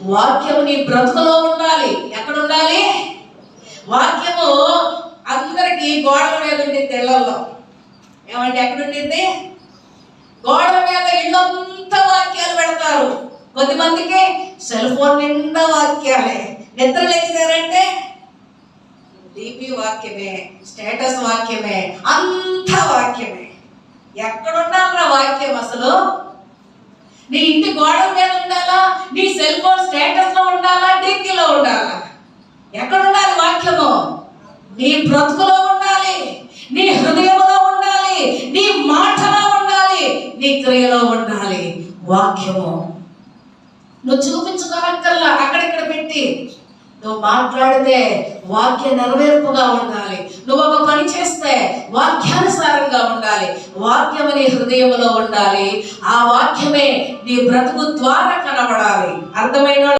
వాక్యము నీ బ్రతుకులో ఉండాలి. ఎక్కడ ఉండాలి? వాక్యము అందరికి గోడల మీద ఉండింది, ఇళ్లలో. ఏమంటే ఎక్కడ ఉండింది? గోడల మీద ఇళ్ళంతా వాక్యాలు పెడతారు. కొద్దిమందికి సెల్ ఫోన్ నిండా వాక్యాలే. నిద్ర లేచారంటే డీపీ వాక్యమే, స్టేటస్ వాక్యమే, అంత వాక్యమే. ఎక్కడుండాలరా వాక్యం? అసలు నీ ఇంటి గోడల మీద ఉండాలా? నీ సెల్ ఫోన్ స్టేటస్ లో ఉండాలా? డీపీలో ఉండాలా? ఎక్కడ ఉండాలి వాక్యము? నీ బ్రతుకులో ఉండాలి, నీ హృదయంలో ఉండాలి, నీ మాటలో ఉండాలి, నీ క్రియలో ఉండాలి వాక్యము. నువ్వు చూపించుకోనక్కర్లా, అక్కడిక్కడ పెట్టి నువ్వు మాట్లాడితే వాక్య నెరవేర్పుగా ఉండాలి. నువ్వు ఒక పని చేస్తే వాక్యానుసారంగా ఉండాలి. వాక్యము నీ హృదయంలో ఉండాలి. ఆ వాక్యమే నీ బ్రతుకు ద్వారా కనబడాలి. అర్థమైన